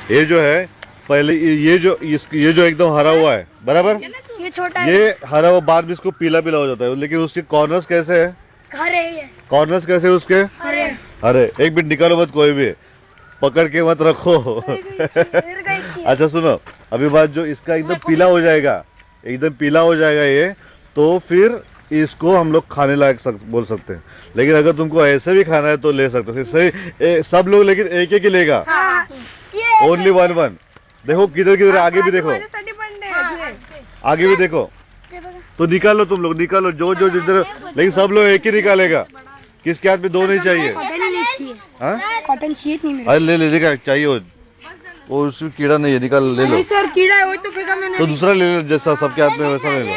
ये जो है पहले ये जो एकदम हरा हुआ है बराबर, ये छोटा है, ये हरा हुआ बाद में इसको पीला पीला हो जाता है, लेकिन उसके कॉर्नर्स कैसे है? हरे है, कॉर्नर्स कैसे है उसके? हरे। अरे एक मिनट निकालो मत कोई भी, पकड़ के मत रखो। अच्छा सुनो, अभी बात जो इसका एकदम पीला हो जाएगा, एकदम पीला हो जाएगा ये, तो फिर इसको हम लोग खाने लायक बोल सकते हैं। लेकिन अगर तुमको ऐसे भी खाना है तो ले सकते हो, सही सब लोग, लेकिन एक एक ही लेगा, ओनली वन वन। देखो किधर किधर, आगे भी देखो, आगे भी देखो, तो निकालो तुम लोग, निकालो जो जो जिधर, लेकिन सब लोग एक ही निकालेगा। किसके हाथ में दो नहीं चाहिए? कॉटन चाहिए नहीं मेरे। अरे ले ले लेगा, चाहिए वो उसमें कीड़ा नहीं है, निकाल ले लो। सर कीड़ा है, वो तो फेंका मैंने। तो दूसरा ले लो, जैसा सबके हाथ में वैसा ले लो।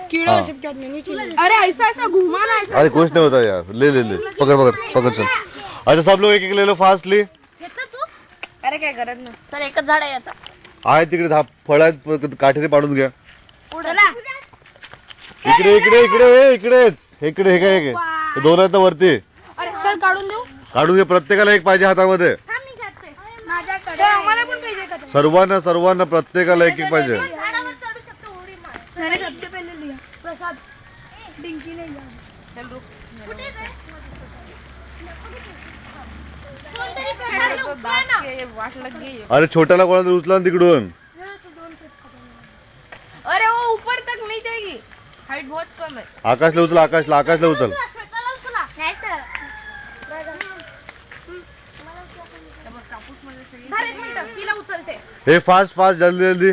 कीड़ा सबके हाथ में नहीं चाहिए। अरे ऐसा ऐसा घुमाना है। अरे कुछ नहीं होता यार, ले ले ले, पकड़ पकड़ पकड़ चल। अच्छा सब लोग एक एक ले लो फास्टली। अरे काय करत नाही सर, एकच झाड आहे याचा. आहे तिकडे फळ आहेत, काठीने पाडून घ्या. चला इकडे इकडे इकडे इकडेच, इकडे हे काय हे दोन आहेत ना वरती, अरे सर काढून देऊ. काढून घ्या, प्रत्येकाला एक पाहिजे हातामध्ये. माझ्याकडे आम्हाला पण पाहिजे का? सर्वांना सर्वांना प्रत्येकाला एक एक पाहिजे. मैंने सबसे पहले लिया प्रसाद, डिंकी ने लिया. चल रुक. वाट लग गई. अरे छोट्याला कोणाला उचला ना तिकडून. अरे वो ऊपर तक नहीं जाएगी, हाइट बहुत कम है. आकाशला उचल, आकाशला उचल. हे फास्ट फास्ट, जल्दी जल्दी.